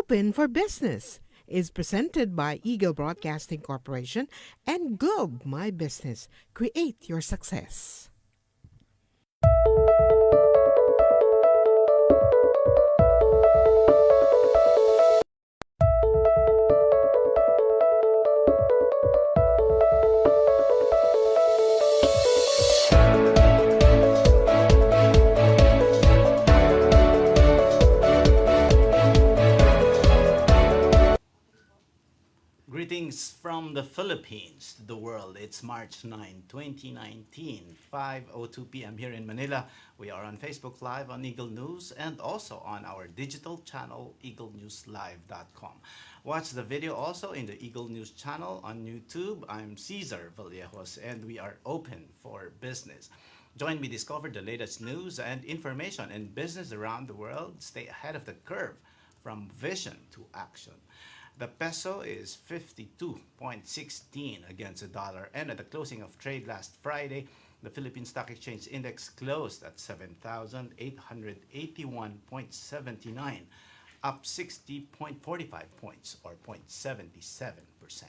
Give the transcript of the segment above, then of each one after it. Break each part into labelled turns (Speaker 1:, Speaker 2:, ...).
Speaker 1: Open for Business is presented by Eagle Broadcasting Corporation and Globe My Business. Create your success.
Speaker 2: Greetings from the Philippines to the world. It's March 9, 2019, 5:02 p.m. here in Manila. We are on Facebook Live on Eagle News and also on our digital channel, eaglenewslive.com. Watch the video also in the Eagle News channel on YouTube. I'm Cesar Vallejos and we are open for business. Join me discover the latest news and information in business around the world. Stay ahead of the curve from vision to action. The peso is 52.16 against the dollar, and at the closing of trade last Friday, the Philippine Stock Exchange Index closed at 7,881.79, up 60.45 points or 0.77%.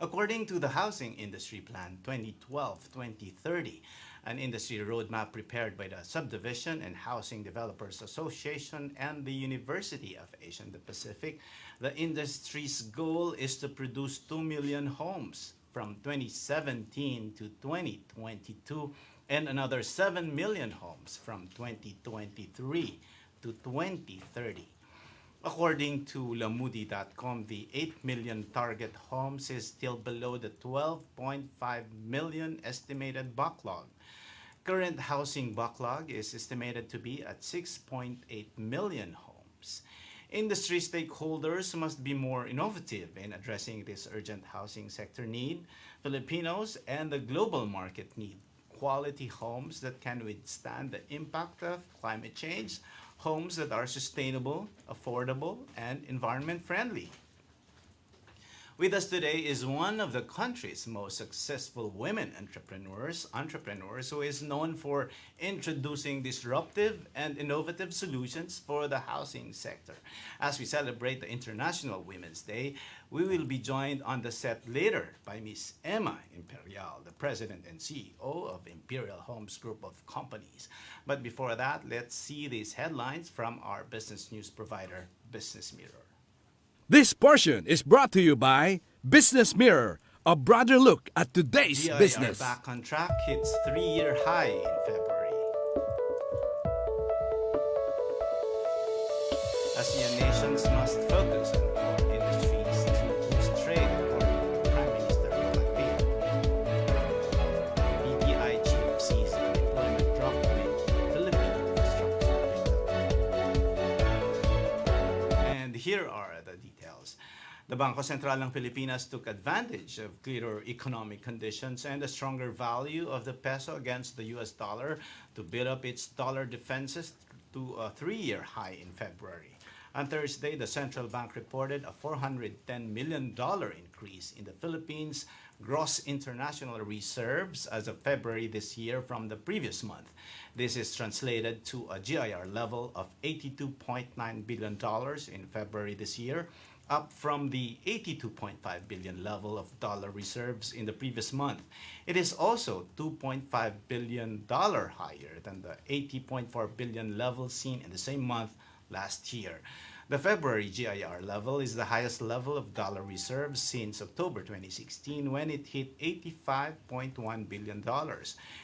Speaker 2: According to the Housing Industry Plan 2012-2030, an industry roadmap prepared by the Subdivision and Housing Developers Association and the University of Asia and the Pacific, the industry's goal is to produce 2 million homes from 2017 to 2022 and another 7 million homes from 2023 to 2030. According to Lamudi.com, the 8 million target homes is still below the 12.5 million estimated backlog. Current housing backlog is estimated to be at 6.8 million homes. Industry stakeholders must be more innovative in addressing this urgent housing sector need. Filipinos and the global market need quality homes that can withstand the impact of climate change, homes that are sustainable, affordable, and environment friendly. With us today is one of the country's most successful women entrepreneurs who is known for introducing disruptive and innovative solutions for the housing sector. As we celebrate the International Women's Day, we will be joined on the set later by Ms. Emma Imperial, the President and CEO of Imperial Homes Group of Companies. But before that, let's see these headlines from our business news provider, Business Mirror.
Speaker 3: This portion is brought to you by Business Mirror, a broader look at today's
Speaker 2: GIR
Speaker 3: business.
Speaker 2: back on track hits 3-year high in February. ASEAN nations must focus on core industries to boost trade, according to Prime Minister Mahathir. BPI chief sees unemployment drop with Philippine infrastructure build-up. And here are the details. The Bangko Sentral ng Pilipinas took advantage of clearer economic conditions and a stronger value of the peso against the US dollar to build up its dollar defenses to a 3-year high in February. On Thursday, the central bank reported a $410 million increase in the Philippines' gross international reserves as of February this year from the previous month. This is translated to a GIR level of $82.9 billion in February this year, up from the $82.5 billion level of dollar reserves in the previous month. It is also $2.5 billion higher than the $80.4 billion level seen in the same month last year. The February GIR level is the highest level of dollar reserves since October 2016 when it hit $85.1 billion.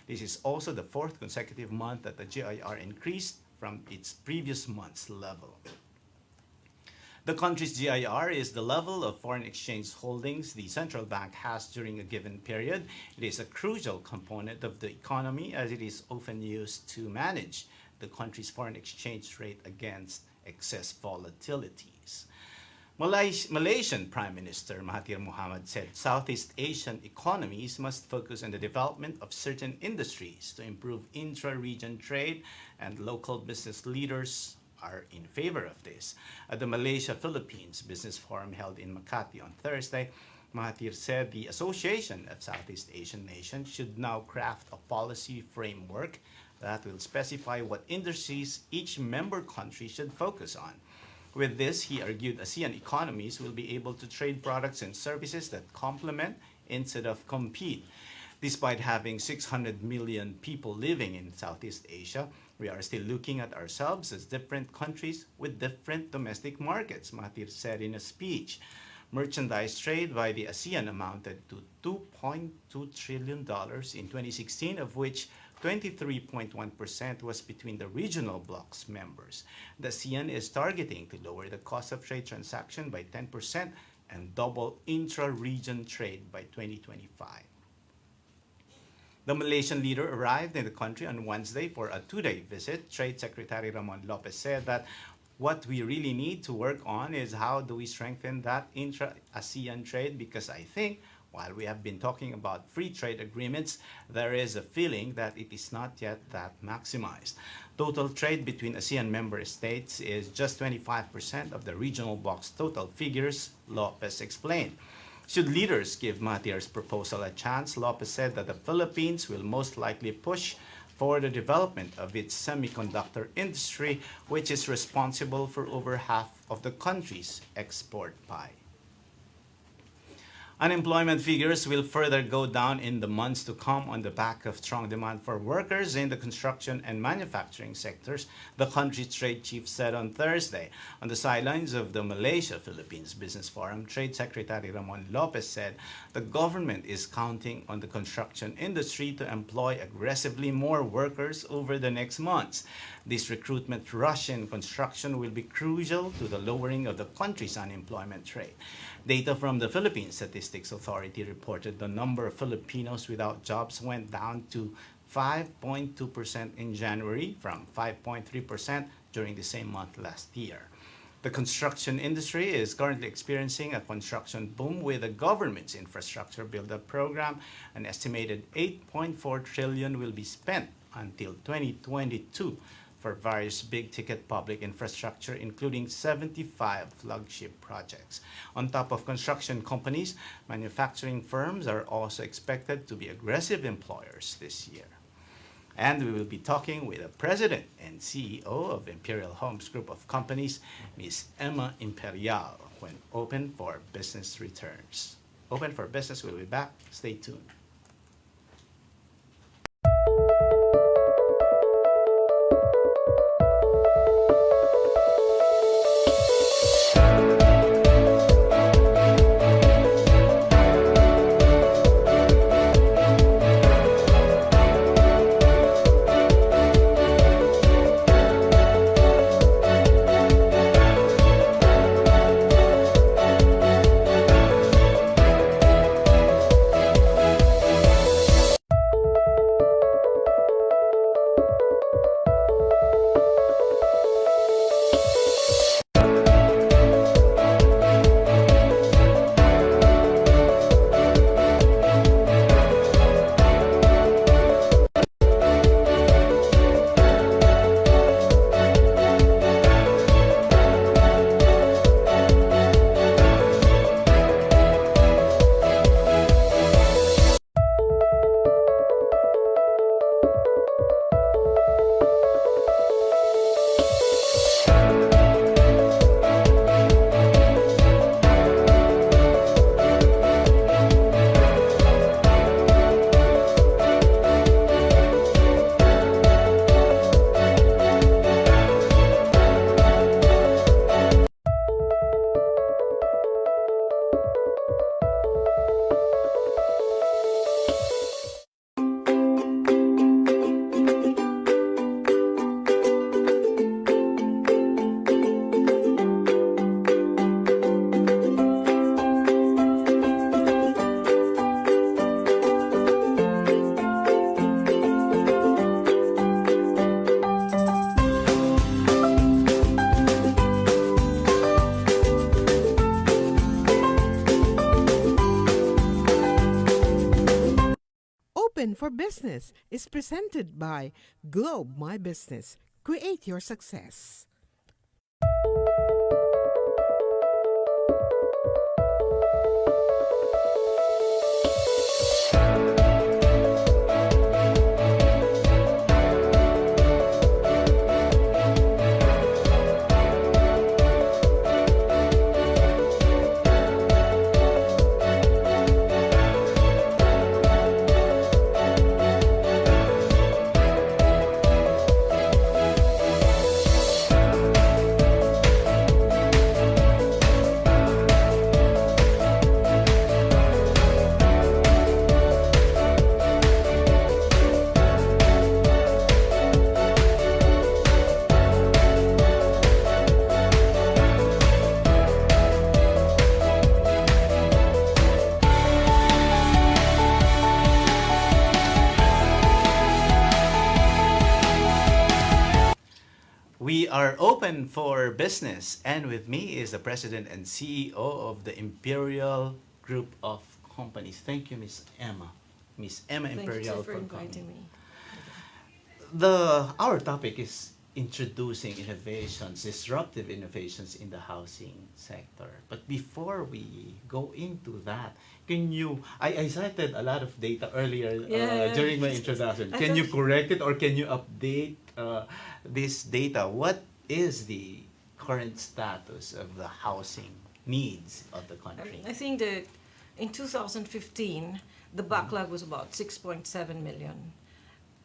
Speaker 2: This is also the fourth consecutive month that the GIR increased from its previous month's level. The country's GIR is the level of foreign exchange holdings the central bank has during a given period. It is a crucial component of the economy as it is often used to manage the country's foreign exchange rate against excess volatilities. Malaysian Prime Minister Mahathir Mohamad said Southeast Asian economies must focus on the development of certain industries to improve intra-region trade, and local business leaders are in favor of this. At the Malaysia-Philippines Business Forum held in Makati on Thursday, Mahathir said the Association of Southeast Asian Nations should now craft a policy framework that will specify what industries each member country should focus on. With this, he argued ASEAN economies will be able to trade products and services that complement instead of compete. Despite having 600 million people living in Southeast Asia, we are still looking at ourselves as different countries with different domestic markets, Mahathir said in a speech. Merchandise trade by the ASEAN amounted to $2.2 trillion in 2016, of which 23.1% was between the regional bloc's members. The ASEAN is targeting to lower the cost of trade transaction by 10% and double intra-region trade by 2025. The Malaysian leader arrived in the country on Wednesday for a two-day visit. Trade Secretary Ramon Lopez said that what we really need to work on is how do we strengthen that intra-ASEAN trade, because I think while we have been talking about free trade agreements, there is a feeling that it is not yet that maximized. Total trade between ASEAN member states is just 25% of the regional bloc's total figures, Lopez explained. Should leaders give Mahathir's proposal a chance, Lopez said that the Philippines will most likely push for the development of its semiconductor industry, which is responsible for over half of the country's export pie. Unemployment figures will further go down in the months to come on the back of strong demand for workers in the construction and manufacturing sectors, the country's trade chief said on Thursday. On the sidelines of the Malaysia-Philippines Business Forum, Trade Secretary Ramon Lopez said the government is counting on the construction industry to employ aggressively more workers over the next months. This recruitment rush in construction will be crucial to the lowering of the country's unemployment rate. Data from the Philippine Statistics Authority reported the number of Filipinos without jobs went down to 5.2% in January from 5.3% during the same month last year. The construction industry is currently experiencing a construction boom with the government's infrastructure build-up program. An estimated 8.4 trillion will be spent until 2022 for various big-ticket public infrastructure, including 75 flagship projects. On top of construction companies, manufacturing firms are also expected to be aggressive employers this year. And we will be talking with the president and CEO of Imperial Homes Group of Companies, Ms. Emma Imperial, when Open for Business returns. Open for Business will be back. Stay tuned.
Speaker 1: Open for Business is presented by Globe My Business. Create your success.
Speaker 2: We are open for business, and with me is the president and CEO of the Imperial Group of Companies. Thank you, Miss Emma. Miss Emma
Speaker 4: Thank you,
Speaker 2: Imperial
Speaker 4: sir, for
Speaker 2: coming.
Speaker 4: inviting me.
Speaker 2: Our topic is introducing innovations, disruptive innovations in the housing sector. But before we go into that, I cited a lot of data earlier
Speaker 4: Yeah.
Speaker 2: during my introduction.
Speaker 4: I
Speaker 2: Can you
Speaker 4: thought-
Speaker 2: correct it or can you update this data? What is the current status of the housing needs of the country?
Speaker 4: I think that in 2015, the backlog was about 6.7 million.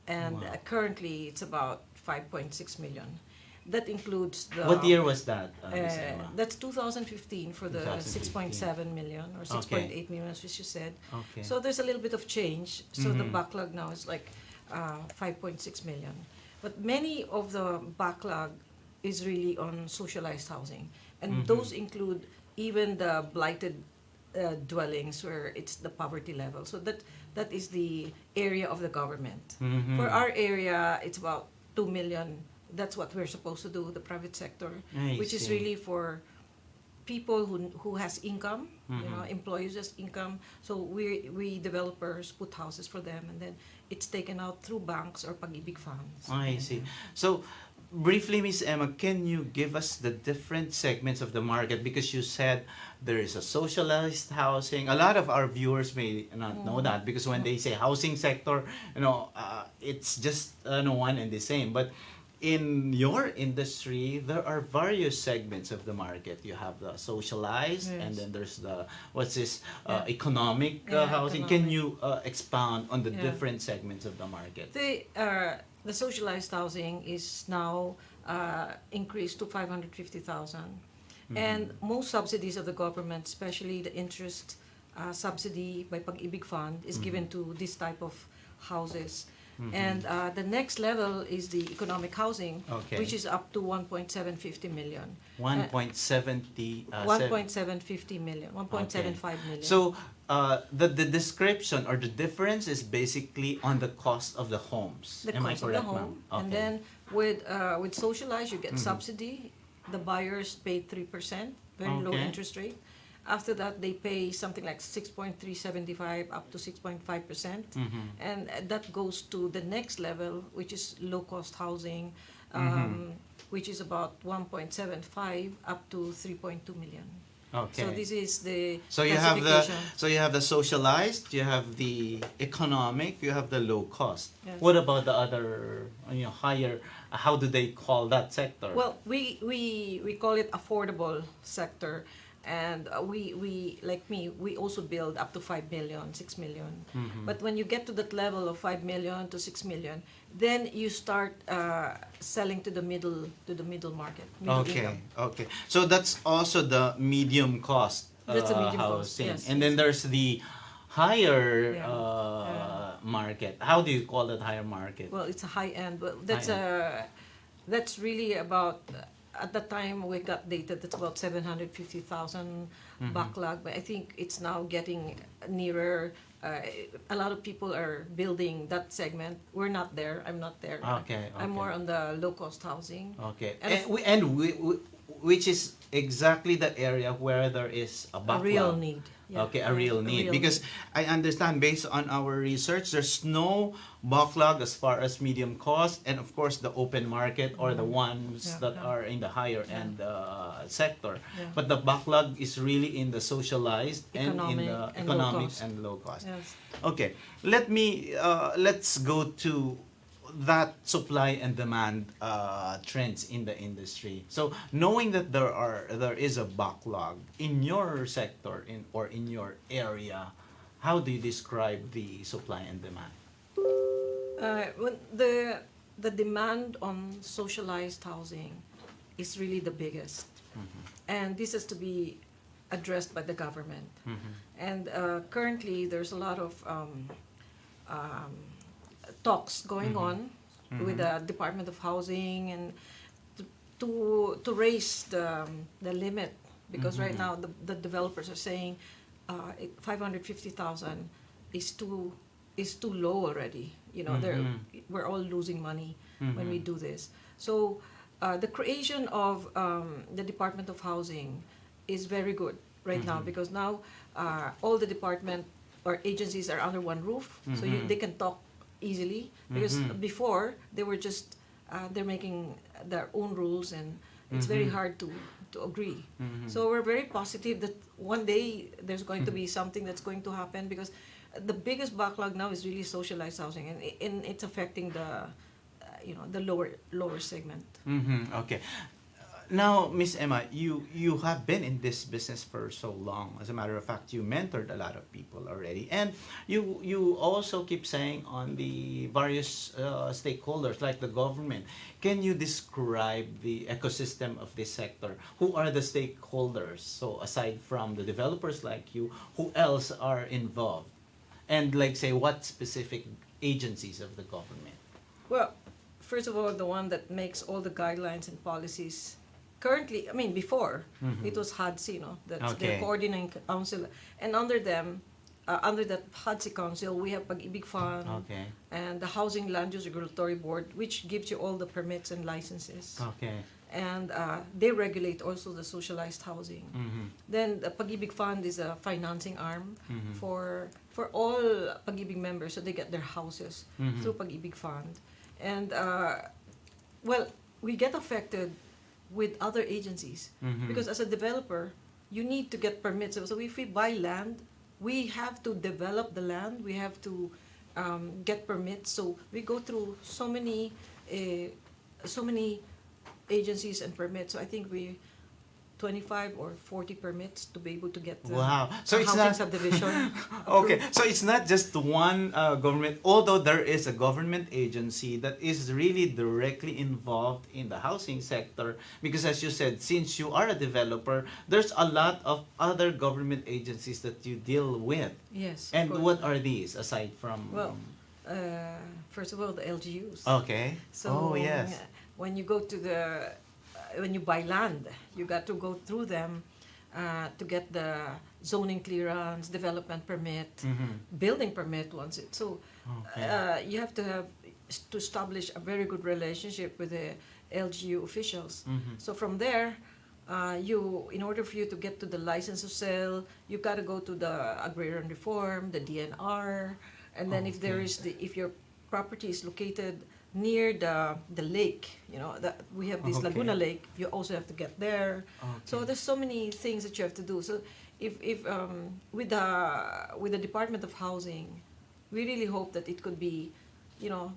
Speaker 4: And
Speaker 2: Wow.
Speaker 4: currently, it's about 5.6 million. That includes the...
Speaker 2: What year was that, Miss Emma?
Speaker 4: That's 2015 for the
Speaker 2: 2015.
Speaker 4: 6.7 million or 6.8 million, as you said.
Speaker 2: Okay.
Speaker 4: So there's a little bit of change. So the
Speaker 2: Mhm.
Speaker 4: backlog now is like 5.6 million. But many of the backlog is really on socialized housing. And
Speaker 2: Mhm.
Speaker 4: those include even the blighted dwellings where it's the poverty level. So that is the area of the government.
Speaker 2: Mhm.
Speaker 4: For our area, it's about 2 million. That's what we're supposed to do, the private sector,
Speaker 2: I
Speaker 4: which is
Speaker 2: see.
Speaker 4: really for people who has income,
Speaker 2: Mhm.
Speaker 4: employees has income. So we developers put houses for them, and then it's taken out through banks or pag-ibig funds.
Speaker 2: I see. So, briefly, Miss Emma, can you give us the different segments of the market? Because you said there is a socialized housing. A lot of our viewers may not know that because when they say housing sector, it's just one and the same. But in your industry, there are various segments of the market. You have the socialized, and
Speaker 4: Yes.
Speaker 2: then there's the what's this
Speaker 4: Yeah.
Speaker 2: economic
Speaker 4: Yeah,
Speaker 2: housing. Can
Speaker 4: economic.
Speaker 2: you expound on the
Speaker 4: Yeah.
Speaker 2: different segments of the market?
Speaker 4: The socialized housing is now increased to 550,000. And most subsidies of the government, especially the interest subsidy by Pag-ibig Fund, is given to this type of houses. And the next level is the economic housing,
Speaker 2: Okay.
Speaker 4: which is up to 1.750 million.
Speaker 2: 1.70
Speaker 4: 1.750 million, 1.75 million.
Speaker 2: So the description or the difference is basically on the cost of the homes.
Speaker 4: The
Speaker 2: Am I
Speaker 4: cost of
Speaker 2: correct,
Speaker 4: the home,
Speaker 2: ma'am?
Speaker 4: and
Speaker 2: Okay.
Speaker 4: then with socialized, you get subsidy. The buyers pay 3%, very low
Speaker 2: Okay.
Speaker 4: interest rate. After that, they pay something like 6.375 up to 6.5%, and that goes to the next level, which is low cost housing, which is about 1.75 up to 3.2 million.
Speaker 2: Okay.
Speaker 4: So this is the
Speaker 2: So you have the
Speaker 4: classification.
Speaker 2: socialized, you have the economic, you have the low cost.
Speaker 4: Yes.
Speaker 2: What about the other higher? How do they call that sector?
Speaker 4: Well, we call it affordable sector, and we like me, we also build up to 5 million, 6 million. But when you get to that level of 5 million to 6 million, then you start selling to the middle market, middle
Speaker 2: Okay,
Speaker 4: income.
Speaker 2: okay. So that's also the medium cost
Speaker 4: That's a medium cost,
Speaker 2: housing.
Speaker 4: yes,
Speaker 2: And then
Speaker 4: yes.
Speaker 2: there's the higher
Speaker 4: Yeah.
Speaker 2: market. How do you call that higher market?
Speaker 4: Well, it's a high end, but
Speaker 2: High
Speaker 4: that's really about at the time we got data that's about 750,000 backlog, but I think it's now getting nearer. A lot of people are building that segment. We're not there. I'm not there.
Speaker 2: Okay,
Speaker 4: I'm
Speaker 2: okay.
Speaker 4: more on the low cost housing.
Speaker 2: Okay.
Speaker 4: And
Speaker 2: Which is exactly the area where there is a
Speaker 4: A
Speaker 2: backlog.
Speaker 4: real need. Yeah.
Speaker 2: Okay, a real need. Because I understand based on our research, there's no backlog as far as medium cost and of course the open market or the ones
Speaker 4: Yeah,
Speaker 2: that
Speaker 4: yeah.
Speaker 2: are in the higher end sector.
Speaker 4: Yeah.
Speaker 2: But the backlog is really in the socialized and in the
Speaker 4: Economic and low
Speaker 2: economic
Speaker 4: cost.
Speaker 2: and low cost.
Speaker 4: Yes.
Speaker 2: Okay, let's go to that supply and demand trends in the industry. So knowing that there is a backlog in your sector or in your area, how do you describe the supply and demand?
Speaker 4: When the demand on socialized housing is really the biggest, and this has to be addressed by the government. And currently, there's a lot of talks going on with the Department of Housing and to raise the limit, because right now the developers are saying 550,000 is too low already. You know, we're all losing money when we do this. So the creation of the Department of Housing is very good right now because now all the department or agencies are under one roof, so they can talk easily. Because before they were just they're making their own rules, and it's very hard to agree. So we're very positive that one day there's going to be something that's going to happen, because the biggest backlog now is really socialized housing, and it's affecting the the lower segment.
Speaker 2: Okay. Now, Miss Emma, you have been in this business for so long. As a matter of fact, you mentored a lot of people already, and you also keep saying on the various stakeholders like the government. Can you describe the ecosystem of this sector? Who are the stakeholders? So aside from the developers like you, who else are involved? And like say, what specific agencies of the government?
Speaker 4: Well, first of all, the one that makes all the guidelines and policies. Currently, I mean, before it was HADSI, that's the
Speaker 2: Okay.
Speaker 4: coordinating council, and under them, under that HADSI council, we have Pag-ibig Fund
Speaker 2: Okay.
Speaker 4: and the Housing Land Use Regulatory Board, which gives you all the permits and licenses,
Speaker 2: Okay.
Speaker 4: and they regulate also the socialized housing. Then the Pag-ibig Fund is a financing arm for all Pag-ibig members, so they get their houses through Pag-ibig Fund, and well, we get affected with other agencies because as a developer, you need to get permits. So if we buy land, we have to develop the land. We have to get permits. So we go through so many agencies and permits. So I think we 25 or 40 permits to be able to get the
Speaker 2: Wow. So it's
Speaker 4: housing
Speaker 2: not
Speaker 4: subdivision.
Speaker 2: okay.
Speaker 4: approved.
Speaker 2: So it's not just one government, although there is a government agency that is really directly involved in the housing sector. Because as you said, since you are a developer, there's a lot of other government agencies that you deal with.
Speaker 4: Yes. of
Speaker 2: And
Speaker 4: course.
Speaker 2: what are these aside from?
Speaker 4: Well, first of all, the LGUs.
Speaker 2: Okay.
Speaker 4: So
Speaker 2: Oh yes.
Speaker 4: when you go to when you buy land, you got to go through them to get the zoning clearance, development permit, building permit once it. So
Speaker 2: Okay.
Speaker 4: you have to establish a very good relationship with the LGU officials. So from there, in order for you to get to the license of sale, you got to go to the agrarian reform, the DNR, and then if there
Speaker 2: Okay.
Speaker 4: is if your property is located near the lake, we have this
Speaker 2: Okay.
Speaker 4: Laguna Lake, you also have to get there. So
Speaker 2: Okay.
Speaker 4: there's so many things that you have to do. So if with the Department of Housing, we really hope that it could be,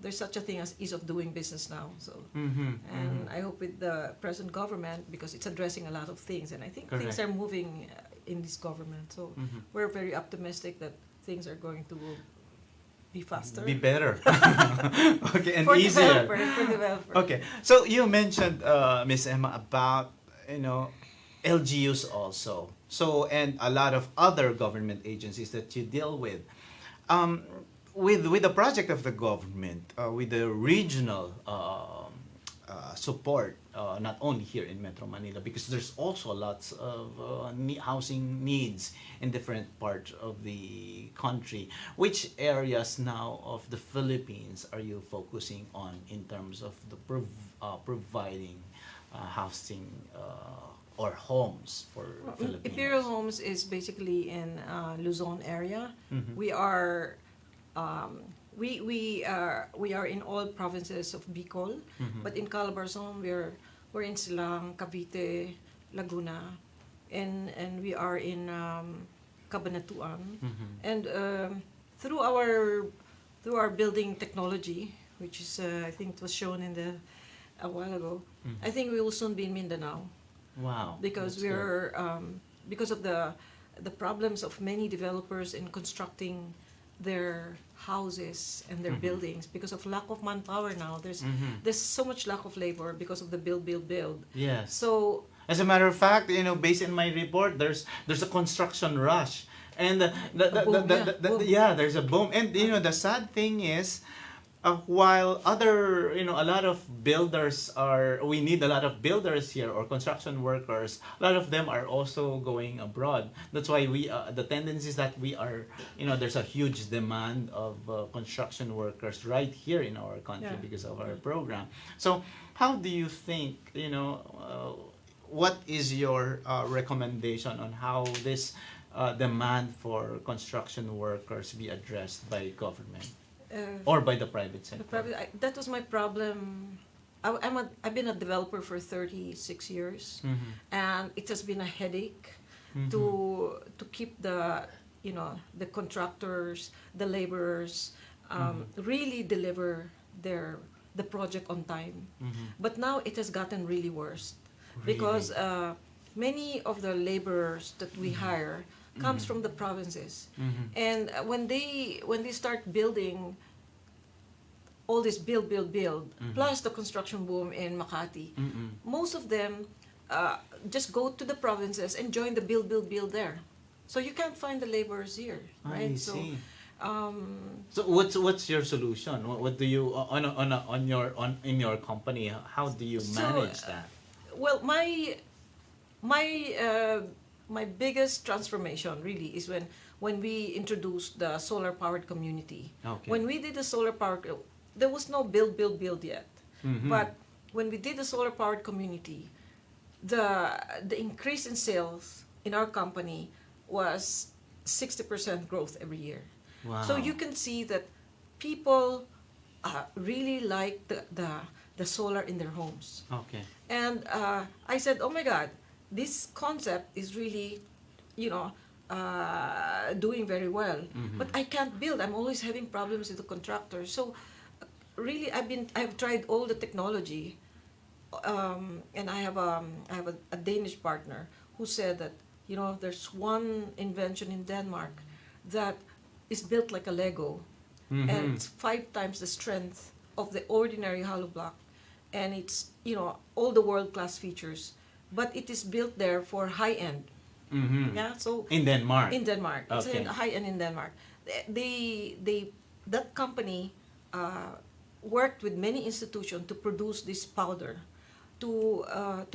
Speaker 4: there's such a thing as ease of doing business now. So and I hope with the present government, because it's addressing a lot of things, and I think things
Speaker 2: Correct.
Speaker 4: are moving in this government. So we're very optimistic that things are going to be faster.
Speaker 2: Be better. Okay, and
Speaker 4: for
Speaker 2: easier.
Speaker 4: developer.
Speaker 2: Okay, so you mentioned, Miss Emma, about LGUs also. So and a lot of other government agencies that you deal with. With the project of the government, with the regional support, not only here in Metro Manila, because there's also lots of housing needs in different parts of the country. Which areas now of the Philippines are you focusing on in terms of the providing housing or homes for Filipinos?
Speaker 4: Imperial Homes is basically in Luzon area.
Speaker 2: Mhm.
Speaker 4: We are we are in all provinces of Bicol, but in Calabarzon we're in Silang, Cavite, Laguna, and we are in Cabanatuan, and through our building technology, which is I think it was shown a while ago. I think we will soon be in Mindanao
Speaker 2: Wow.
Speaker 4: because
Speaker 2: that's good.
Speaker 4: we're because of the problems of many developers in constructing their houses and their buildings because of lack of manpower now. There's so much lack of labor because of the build.
Speaker 2: Yes.
Speaker 4: So
Speaker 2: As a matter of fact, based in my report, there's a construction rush, and
Speaker 4: boom, boom.
Speaker 2: there's a boom. And the sad thing is, while other, a lot of builders we need a lot of builders here, or construction workers, a lot of them are also going abroad. That's why the tendency is that we are, there's a huge demand of construction workers right here in our country
Speaker 4: Yeah.
Speaker 2: because of our program. So how do you think, what is your recommendation on how this demand for construction workers be addressed by government or by the private sector?
Speaker 4: That was my problem. I've been a developer for 36 years, and it has been a headache to keep the contractors, the laborers, really deliver the project on time. But now it has gotten really worse because many of the laborers that we hire comes from the provinces, and when they start building all this build, plus the construction boom in Makati, most of them just go to the provinces and join the build there. So you can't find the laborers here, right?
Speaker 2: I see. So what's your solution? What do you in your company? How do you manage that?
Speaker 4: Well, my biggest transformation really is when we introduced the solar powered community.
Speaker 2: Okay.
Speaker 4: When we did the solar powered, there was no build yet. But when we did the solar powered community, the increase in sales in our company was 60% growth every year.
Speaker 2: Wow.
Speaker 4: So you can see that people really like the solar in their homes.
Speaker 2: Okay.
Speaker 4: And I said, oh my God, this concept is really, doing very well. But I can't build. I'm always having problems with the contractors. So really, I've tried all the technology, and I have a Danish partner who said that, there's one invention in Denmark that is built like a Lego, and it's 5 times the strength of the ordinary hollow block, and it's all the world-class features, but it is built there for high-end. Yeah, so
Speaker 2: in Denmark.
Speaker 4: In Denmark, it's
Speaker 2: Okay.
Speaker 4: high-end in Denmark. That company worked with many institutions to produce this powder, to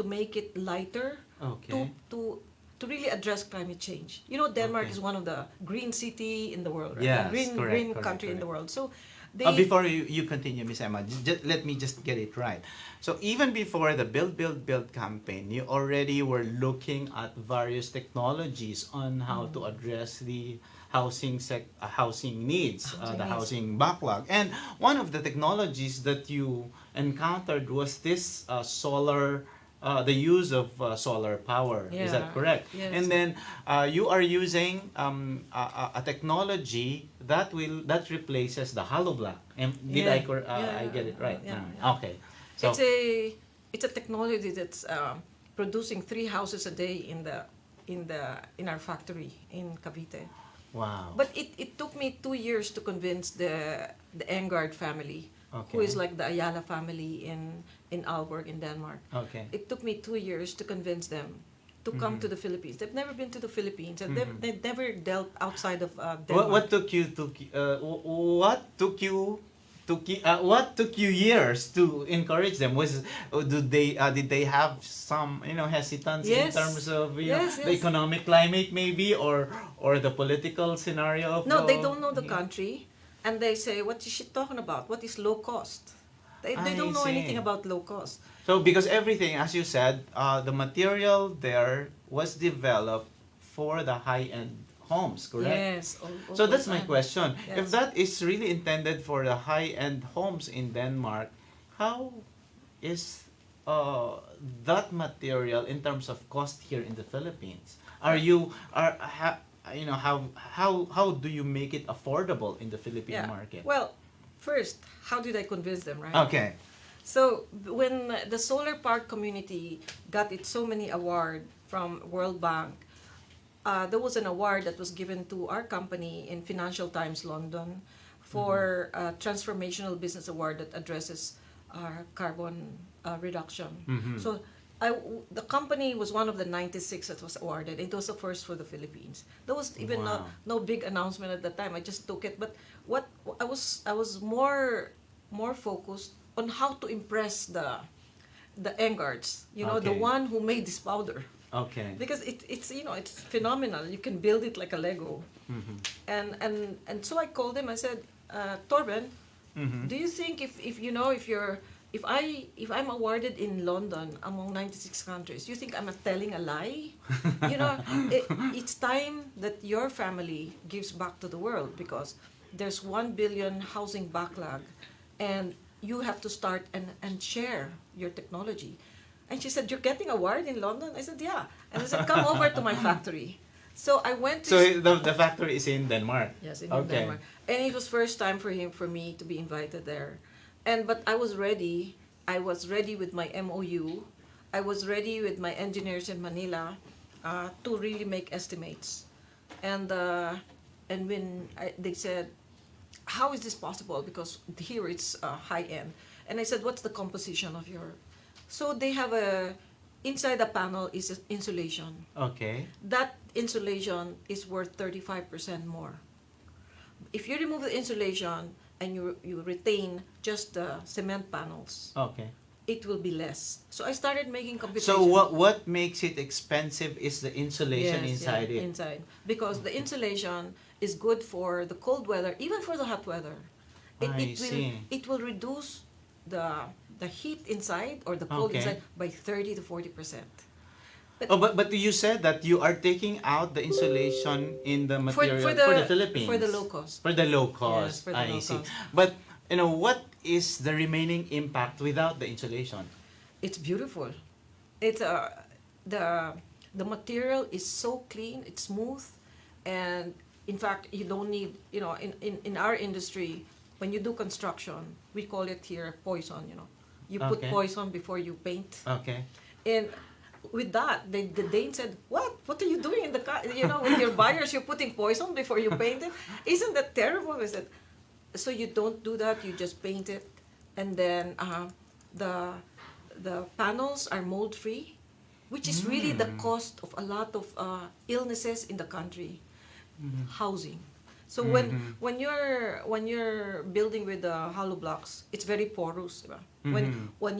Speaker 4: make it lighter,
Speaker 2: Okay.
Speaker 4: to really address climate change. Denmark
Speaker 2: Okay.
Speaker 4: is one of the green city in the world, right?
Speaker 2: Yes,
Speaker 4: The green
Speaker 2: correct,
Speaker 4: country in
Speaker 2: correct.
Speaker 4: the world. So
Speaker 2: Before you continue, Miss Emma, let me just get it right. So even before the build campaign, you already were looking at various technologies on how to address the housing needs, the housing backlog. And one of the technologies that you encountered was this solar. The use of solar power. Is that
Speaker 4: Yeah,
Speaker 2: correct?
Speaker 4: yes.
Speaker 2: And then you are using a technology that replaces the hollow block. And did
Speaker 4: Yeah.
Speaker 2: I get it right?
Speaker 4: Yeah.
Speaker 2: Okay. So
Speaker 4: it's a technology that's producing 3 houses a day in our factory in Cavite.
Speaker 2: wow.
Speaker 4: But it took me 2 years to convince the Engard family, who
Speaker 2: Okay.
Speaker 4: is like the Ayala family in Aalborg in Denmark.
Speaker 2: Okay.
Speaker 4: It took me 2 years to convince them to come to the Philippines. They've never been to the Philippines, and they've never dealt outside of Denmark.
Speaker 2: What took you what took you years to encourage them? Did they have some hesitance in
Speaker 4: Yes.
Speaker 2: terms of
Speaker 4: Yes,
Speaker 2: the
Speaker 4: yes.
Speaker 2: economic climate maybe, or the political scenario of
Speaker 4: No, they don't know the country, and they say, "What is she talking about? What is low cost?" They
Speaker 2: I
Speaker 4: don't know
Speaker 2: see.
Speaker 4: anything about low cost.
Speaker 2: So because everything, as you said, the material there was developed for the high-end homes, correct?
Speaker 4: Yes.
Speaker 2: So that's my
Speaker 4: time.
Speaker 2: question.
Speaker 4: Yes.
Speaker 2: If that is really intended for the high-end homes in Denmark, how is that material in terms of cost here in the Philippines? How do you make it affordable in the Philippine market?
Speaker 4: Well, first, how did I convince them, right?
Speaker 2: Okay.
Speaker 4: So when the solar park community got its so many award from World Bank, there was an award that was given to our company in Financial Times London for a transformational business award that addresses carbon reduction. So the company was one of the 96 that was awarded. It was the first for the Philippines. There was even
Speaker 2: Wow.
Speaker 4: no big announcement at the time. I just took it. But what I was more more focused on how to impress the Engards, the
Speaker 2: Okay.
Speaker 4: one who made this powder.
Speaker 2: Okay.
Speaker 4: Because it's phenomenal. You can build it like a Lego. And so I called him. I said, Torben, do you think if I'm awarded in London among 96 countries, you think I'm telling a lie? you know, it's time that your family gives back to the world, because there's 1 billion housing backlog, and you have to start and share your technology. And she said, you're getting award in London? I said, yeah. And I said, come over to my factory. So I went to...
Speaker 2: So the factory is in Denmark.
Speaker 4: Yes, in
Speaker 2: Okay.
Speaker 4: Denmark. And it was first time for me to be invited there. But I was ready. I was ready with my MOU. I was ready with my engineers in Manila to really make estimates. And when they said, how is this possible? Because here it's high end. And I said, what's the composition of your... So they have inside the panel is insulation.
Speaker 2: Okay.
Speaker 4: That insulation is worth 35% more. If you remove the insulation and you retain just the cement panels,
Speaker 2: Okay.
Speaker 4: it will be less. So I started making computations.
Speaker 2: So what makes it expensive is the insulation
Speaker 4: Yes,
Speaker 2: inside
Speaker 4: yeah,
Speaker 2: it.
Speaker 4: inside. Because the insulation is good for the cold weather, even for the hot weather.
Speaker 2: I see.
Speaker 4: It will reduce the heat inside or the cold
Speaker 2: Okay.
Speaker 4: inside by 30 to 40%.
Speaker 2: Oh, but you said that you are taking out the insulation in the material for the Philippines.
Speaker 4: For the low cost.
Speaker 2: For the low
Speaker 4: Yes,
Speaker 2: cost.
Speaker 4: for the
Speaker 2: I
Speaker 4: low
Speaker 2: see.
Speaker 4: cost.
Speaker 2: But what is the remaining impact without the insulation?
Speaker 4: It's beautiful. It's the material is so clean, it's smooth, and in fact you don't need, in our industry, when you do construction, we call it here poison. You put
Speaker 2: Okay.
Speaker 4: poison before you paint.
Speaker 2: Okay.
Speaker 4: And with that, the Dane said, what are you doing in the car? With your buyers, you're putting poison before you paint it? Isn't that terrible? I said, so you don't do that, you just paint it. And then the panels are mold free, which is really the cost of a lot of illnesses in the country. Housing. So when you're building with the hollow blocks, it's very porous. Diba? When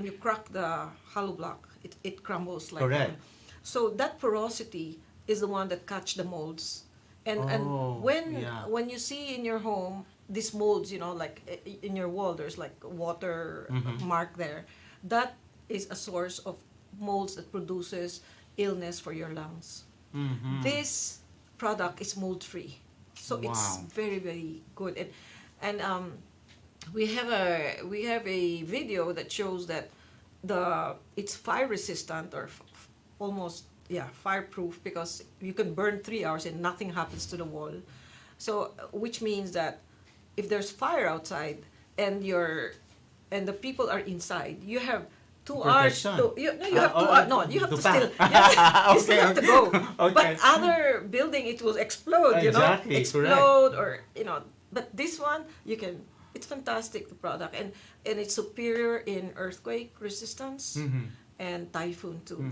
Speaker 4: you crack the hollow block, it crumbles like
Speaker 2: Correct.
Speaker 4: that. So that porosity is the one that catch the molds. And
Speaker 2: Oh, yeah.
Speaker 4: when you see in your home these molds, like in your wall, there's like water mark there. That is a source of molds that produces illness for your lungs. This product is mold free, so it's
Speaker 2: Wow.
Speaker 4: very, very good. And we have a video that shows that it's fire resistant or almost fireproof, because you can burn 3 hours and nothing happens to the wall. So which means that if there's fire outside and the people are inside, you have 2 hours
Speaker 2: Protection.
Speaker 4: to you have 2
Speaker 2: oh,
Speaker 4: hours. No, you have
Speaker 2: to
Speaker 4: to
Speaker 2: pack.
Speaker 4: still you still
Speaker 2: Okay,
Speaker 4: have to go.
Speaker 2: okay.
Speaker 4: But other building, it will explode.
Speaker 2: Exactly,
Speaker 4: Explode, or But this one it's fantastic, the product, and it's superior in earthquake resistance and typhoon too.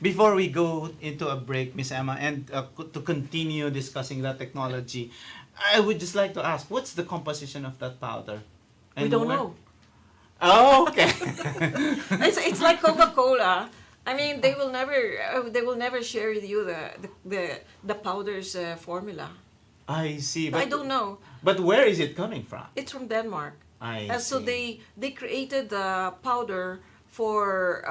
Speaker 2: Before we go into a break, Miss Emma, and to continue discussing that technology, I would just like to ask, what's the composition of that powder?
Speaker 4: We
Speaker 2: And
Speaker 4: don't
Speaker 2: where-
Speaker 4: know.
Speaker 2: Oh, okay.
Speaker 4: It's like Coca-Cola. I mean, they will never share with you the powder's formula.
Speaker 2: I see.
Speaker 4: I don't know.
Speaker 2: But where is it coming from?
Speaker 4: It's from Denmark. So
Speaker 2: see.
Speaker 4: they created the powder for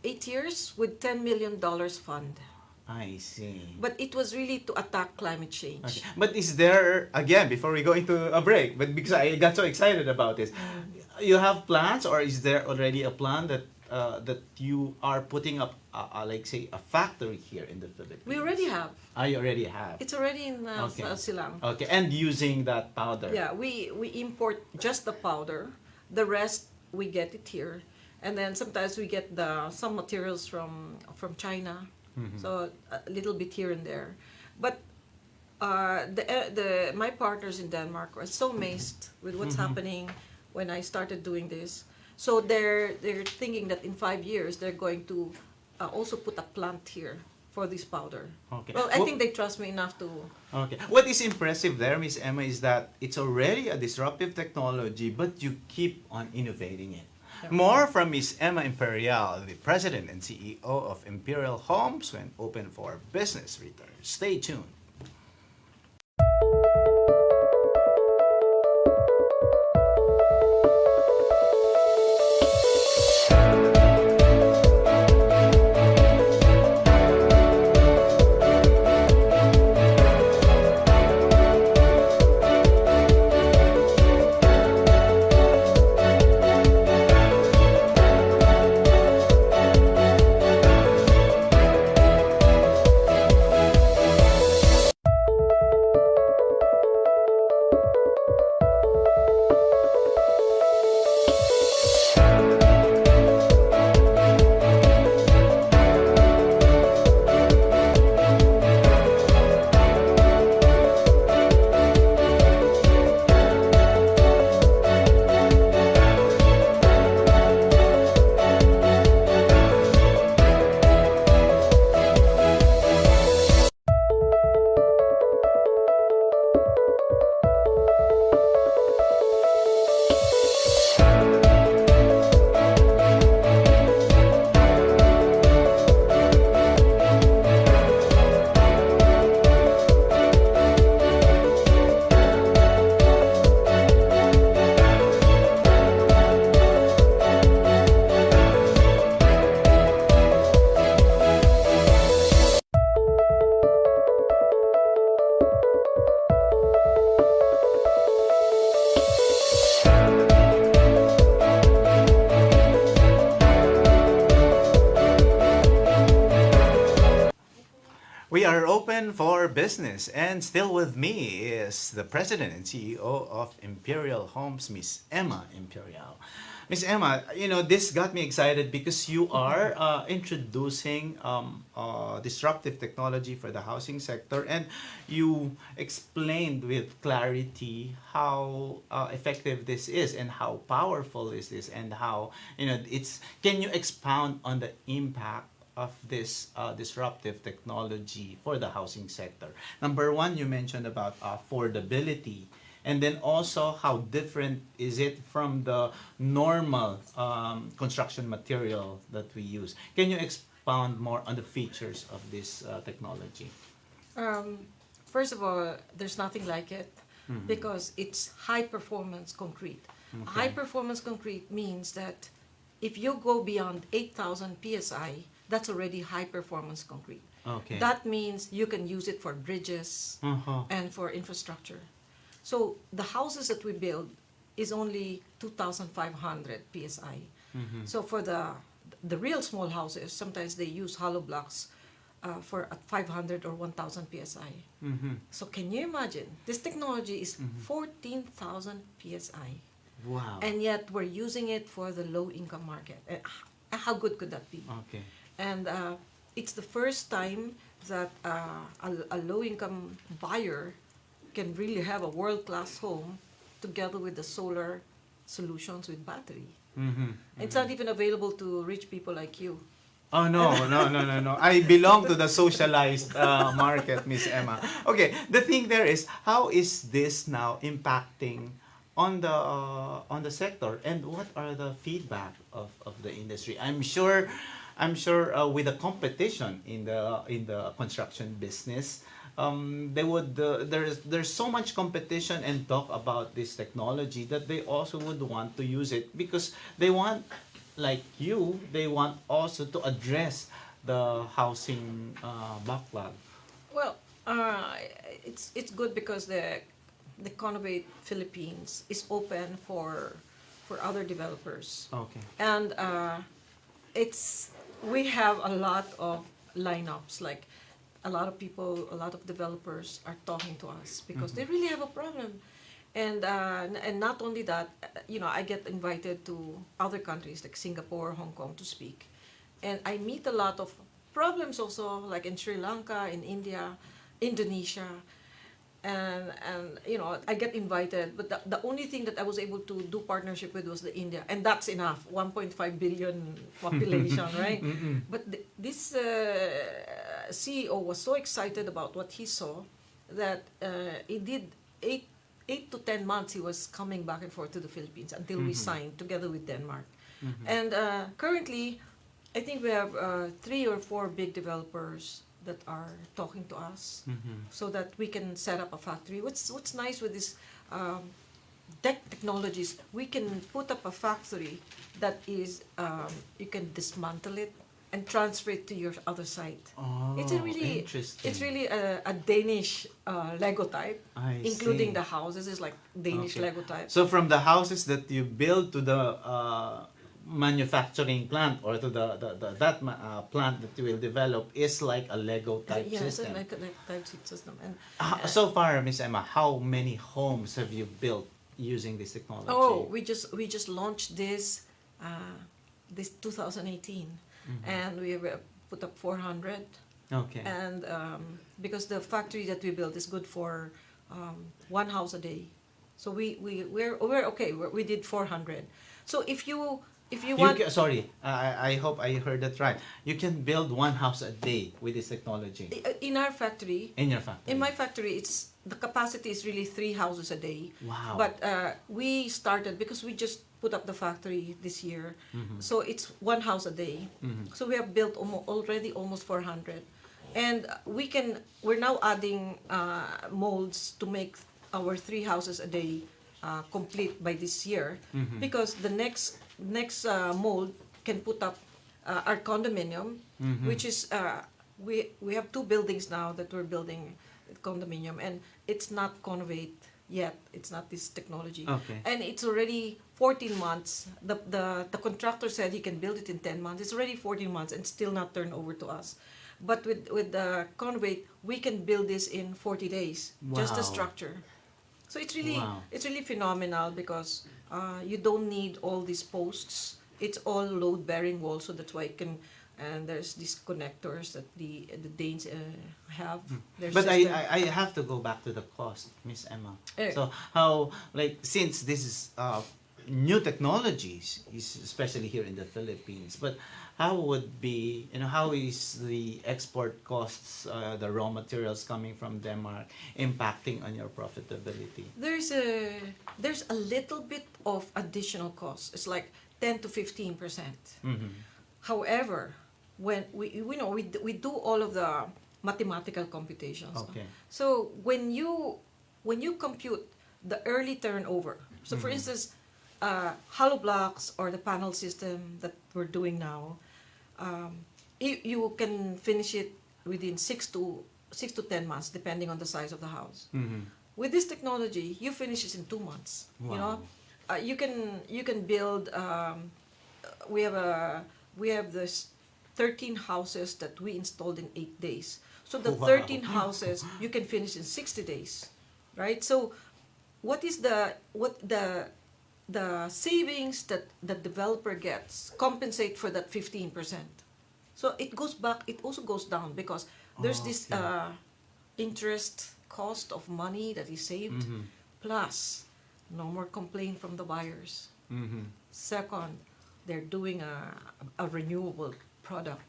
Speaker 4: 8 years with $10 million fund.
Speaker 2: I see.
Speaker 4: But it was really to attack climate change.
Speaker 2: Okay. But is there, again, before we go into a break, but because I got so excited about this, you have plans, or is there already a plan that you are putting up, like say, a factory here in the Philippines?
Speaker 4: We already have.
Speaker 2: You already have.
Speaker 4: It's already in
Speaker 2: Okay.
Speaker 4: Silang.
Speaker 2: Okay, and using that powder.
Speaker 4: Yeah, we import just the powder. The rest we get it here, and then sometimes we get some materials from China. So a little bit here and there, but my partners in Denmark were so amazed with what's happening when I started doing this. So they're thinking that in 5 years they're going to also put a plant here for this powder.
Speaker 2: Okay.
Speaker 4: Well, I think they trust me enough to.
Speaker 2: Okay. What is impressive there, Miss Emma, is that it's already a disruptive technology, but you keep on innovating it.
Speaker 4: Yeah.
Speaker 2: More from Miss Emma Imperial, the President and CEO of Imperial Homes, when open for business returns. Stay tuned. We are open for business, and still with me is the President and CEO of Imperial Homes, Miss Emma Imperial. Miss Emma, this got me excited because you are introducing disruptive technology for the housing sector, and you explained with clarity how effective this is and how powerful is this, and how it's. Can you expound on the impact of this disruptive technology for the housing sector? Number one, you mentioned about affordability, and then also how different is it from the normal construction material that we use. Can you expound more on the features of this technology?
Speaker 4: Um, First of all, there's nothing like it because it's high performance concrete.
Speaker 2: Okay.
Speaker 4: High performance concrete means that if you go beyond 8,000 psi, that's already high performance concrete.
Speaker 2: Okay.
Speaker 4: That means you can use it for bridges
Speaker 2: Uh-huh.
Speaker 4: and for infrastructure. So the houses that we build is only 2,500 psi. So for the real small houses, sometimes they use hollow blocks for at 500 or 1,000 psi. So can you imagine? This technology is 14,000 psi,
Speaker 2: Wow.
Speaker 4: and yet we're using it for the low income market. How good could that be?
Speaker 2: Okay.
Speaker 4: And it's the first time that a low-income buyer can really have a world-class home together with the solar solutions with battery. It's not even available to rich people like you.
Speaker 2: Oh, no. I belong to the socialized market, Miss Emma. Okay, the thing there is, how is this now impacting on the sector, and what are the feedback of the industry? With the competition in the construction business, they would there's so much competition and talk about this technology that they also would want to use it because they want, like you, they want also to address the housing backlog.
Speaker 4: Well, it's good because the Connovate Philippines is open for other developers.
Speaker 2: Okay.
Speaker 4: And we have a lot of lineups, like a lot of people, a lot of developers are talking to us because they really have a problem. And not only that, I get invited to other countries like Singapore, Hong Kong to speak. And I meet a lot of problems also, like in Sri Lanka, in India, Indonesia. And I get invited, but the only thing that I was able to do partnership with was the India, and that's enough. 1.5 billion population, right? But this CEO was so excited about what he saw that he did 8 to 10 months he was coming back and forth to the Philippines until we signed together with Denmark. And currently, I think we have 3 or 4 big developers that are talking to us so that we can set up a factory. What's nice with this technologies, we can put up a factory that is you can dismantle it and transfer it to your other site.
Speaker 2: Oh, interesting.
Speaker 4: It's really a Danish Lego type,
Speaker 2: I
Speaker 4: including
Speaker 2: see.
Speaker 4: the houses is like Danish
Speaker 2: Okay.
Speaker 4: Lego type.
Speaker 2: So from the houses that you build to the manufacturing plant or to plant that you will develop is like a Lego type
Speaker 4: Yeah, it's
Speaker 2: system.
Speaker 4: like a type system. And
Speaker 2: So far, Miss Emma, how many homes have you built using this technology?
Speaker 4: oh, we just launched this 2018, and we have put up 400.
Speaker 2: Okay.
Speaker 4: And because the factory that we built is good for 1 house a day, so we're okay. We did 400. So if you want,
Speaker 2: Sorry, I hope I heard that right. You can build 1 house a day with this technology
Speaker 4: in our factory,
Speaker 2: in your factory.
Speaker 4: in my factory, it's the capacity is really 3 houses a day.
Speaker 2: Wow.
Speaker 4: But we started because we just put up the factory this year, so it's 1 house a day. So we have built already almost 400, and we're now adding molds to make our 3 houses a day complete by this year, because the next mold can put up our condominium, which is we have 2 buildings now that we're building condominium, and it's not Connovate yet. It's not this technology.
Speaker 2: Okay.
Speaker 4: And it's already 14 months. The contractor said he can build it in 10 months. It's already 14 months and still not turned over to us. But with the Connovate, we can build this in 40 days, just the
Speaker 2: Wow.
Speaker 4: structure. So it's
Speaker 2: Wow.
Speaker 4: really phenomenal because you don't need all these posts. It's all load bearing walls, so that's why it can. And there's these connectors that the Danes have. Their
Speaker 2: But
Speaker 4: system.
Speaker 2: I have to go back to the cost, Miss Emma.
Speaker 4: Eh.
Speaker 2: So how, like, since this is new technologies, especially here in the Philippines, but how would be, how is the export costs, the raw materials coming from Denmark impacting on your profitability?
Speaker 4: There's a little bit of additional cost. It's like 10 to 15%. However, when we do all of the mathematical computations.
Speaker 2: Okay.
Speaker 4: So when you compute the early turnover, so for instance, hollow blocks or the panel system that we're doing now, you can finish it within 6 to 10 months, depending on the size of the house. With this technology, you finish it in 2 months.
Speaker 2: Wow.
Speaker 4: You can build. We have this 13 houses that we installed in 8 days. So the
Speaker 2: Wow.
Speaker 4: 13 houses you can finish in 60 days, right? So what the savings that the developer gets compensate for that 15%. So it goes back. It also goes down because there's this interest cost of money that is saved, plus no more complaint from the buyers. Second, they're doing a renewable product,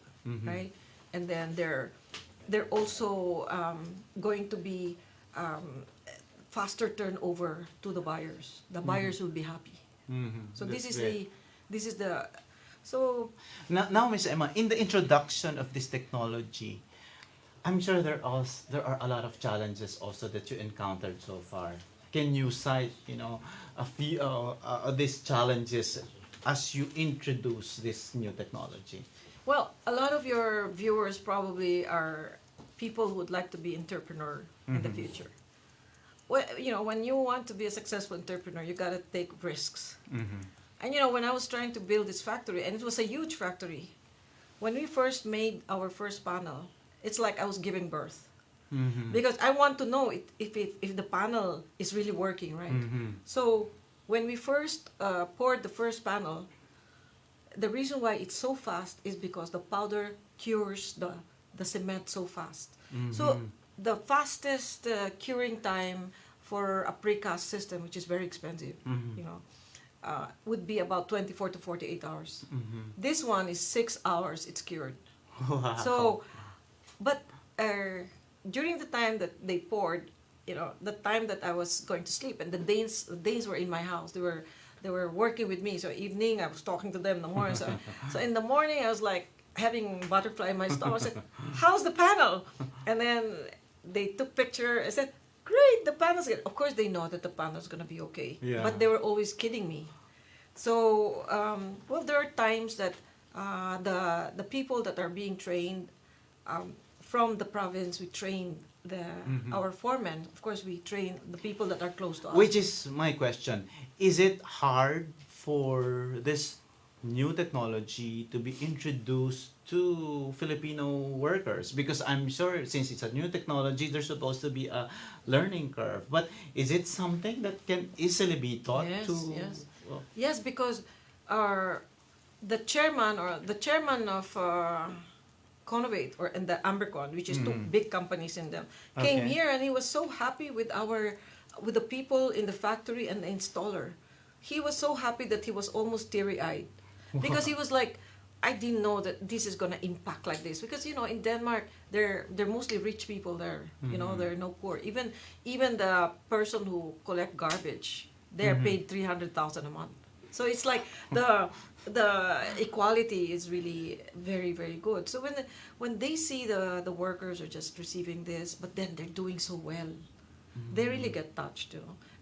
Speaker 4: right? And then they're also going to be faster turnover to the buyers. The buyers will be happy. So
Speaker 2: That's
Speaker 4: this is the so
Speaker 2: Now, Miss Emma, in the introduction of this technology, I'm sure there are a lot of challenges also that you encountered so far. Can you cite, a few these challenges as you introduce this new technology?
Speaker 4: well, a lot of your viewers probably are people who would like to be entrepreneur in the future. Well, when you want to be a successful entrepreneur, you got to take risks. And when I was trying to build this factory, and it was a huge factory, when we first made our first panel, it's like I was giving birth. Because I want to know if the panel is really working, right? So when we first poured the first panel, the reason why it's so fast is because the powder cures the cement so fast. So the fastest curing time for a precast system, which is very expensive, would be about 24 to 48 hours. This one is 6 hours, it's cured.
Speaker 2: Wow.
Speaker 4: So but during the time that they poured, the time that I was going to sleep, and the Danes were in my house. They were working with me. So evening, I was talking to them in the morning. So in the morning, I was like having butterfly in my stomach. I said, "How's the panel?" And then they took picture. I said, "Great, the panel's good." Of course, they know that the panel's gonna be okay.
Speaker 2: Yeah.
Speaker 4: But they were always kidding me. So well, there are times that the people that are being trained from the province, we train our foremen. Of course, we train the people that are close to us.
Speaker 2: Which is my question. Is it hard for this new technology to be introduced to Filipino workers? Because I'm sure since it's a new technology, there's supposed to be a learning curve. But is it something that can easily be taught
Speaker 4: Yes,
Speaker 2: to?
Speaker 4: yes.
Speaker 2: Well,
Speaker 4: Yes, because the chairman of Conovate and the Ambercon, which is two big companies in them, came
Speaker 2: Okay.
Speaker 4: here, and he was so happy with the people in the factory and the installer. He was so happy that he was almost teary-eyed because he was like, I didn't know that this is gonna impact like this, because in Denmark they're mostly rich people there. There are no poor. Even the person who collect garbage, they're paid 300,000 a month. So it's like the equality is really very, very good. So when they see the workers are just receiving this, but then they're doing so well, they really get touched,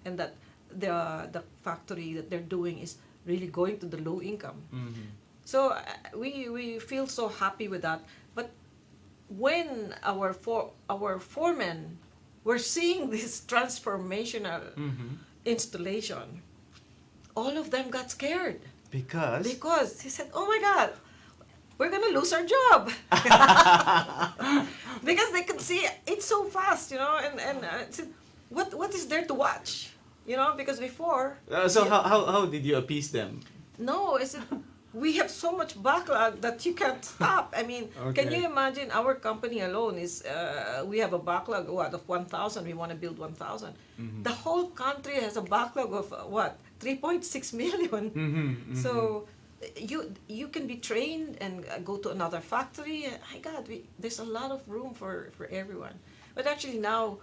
Speaker 4: and that the factory that they're doing is really going to the low income. So we feel so happy with that. But when our foremen were seeing this transformational installation, all of them got scared because he said, "Oh my God, we're gonna lose our job," because they could see it's so fast, and said, what is there to watch, because before.
Speaker 2: So how did you appease them?
Speaker 4: No, I said, we have so much backlog that you can't stop. I mean, can
Speaker 2: Okay.
Speaker 4: you imagine our company alone is, we have a backlog, of 1,000, we want to build 1,000. The whole country has a backlog of, 3.6 million. So you can be trained and go to another factory. My God, there's a lot of room for everyone. But actually now,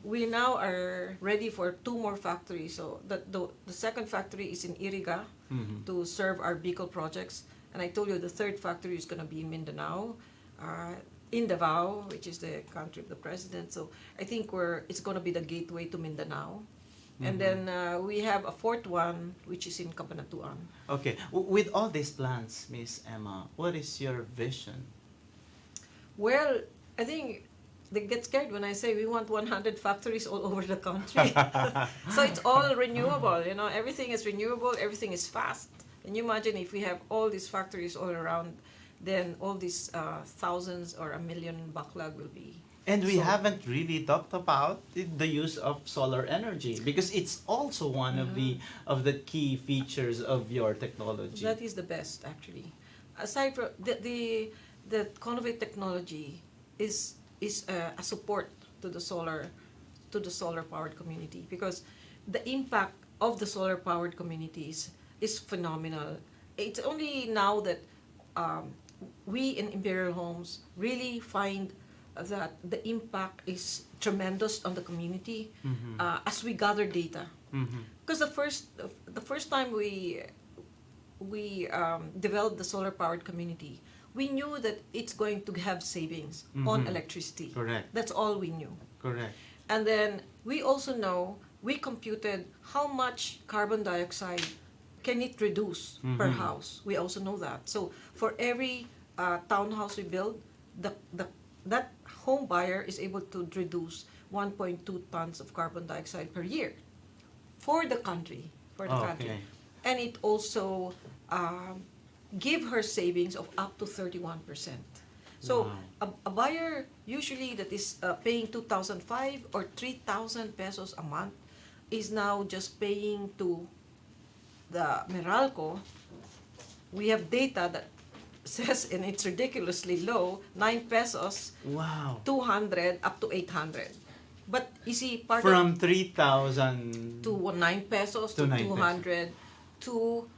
Speaker 4: we now are ready for 2 more factories. So the second factory is in Iriga to serve our Bicol projects. And I told you the third factory is going to be in Mindanao, in Davao, which is the country of the president. So I think it's going to be the gateway to Mindanao. And then we have a fourth one, which is in Cabanatuan.
Speaker 2: Okay. With all these plans, Miss Emma, what is your vision?
Speaker 4: Well, I think they get scared when I say we want 100 factories all over the country. So it's all renewable, everything is renewable, everything is fast. Can you imagine if we have all these factories all around, then all these thousands or 1 million backlog will be.
Speaker 2: And we
Speaker 4: So-
Speaker 2: haven't really talked about the use of solar energy, because it's also one of the key features of your technology.
Speaker 4: That is the best, actually. Aside from the Conovate technology is a support to the solar powered community, because the impact of the solar powered communities is phenomenal. It's only now that we in Imperial Homes really find that the impact is tremendous on the community as we gather data. Because the first time we developed the solar powered community, we knew that it's going to have savings on electricity.
Speaker 2: Correct.
Speaker 4: That's all we knew.
Speaker 2: Correct.
Speaker 4: And then we also know, we computed how much carbon dioxide can it reduce per house. We also know that. So for every townhouse we build, that home buyer is able to reduce 1.2 tons of carbon dioxide per year for the country.
Speaker 2: Okay.
Speaker 4: And it also give her savings of up to 31%. So a buyer usually that is paying 2,005 or 3,000 pesos a month is now just paying to the Meralco. We have data that says, and it's ridiculously low, 9 pesos,
Speaker 2: Wow.
Speaker 4: 200 up to 800. But you see, part
Speaker 2: From
Speaker 4: of
Speaker 2: 3,000
Speaker 4: to 9 pesos
Speaker 2: To
Speaker 4: to
Speaker 2: 9
Speaker 4: 200 to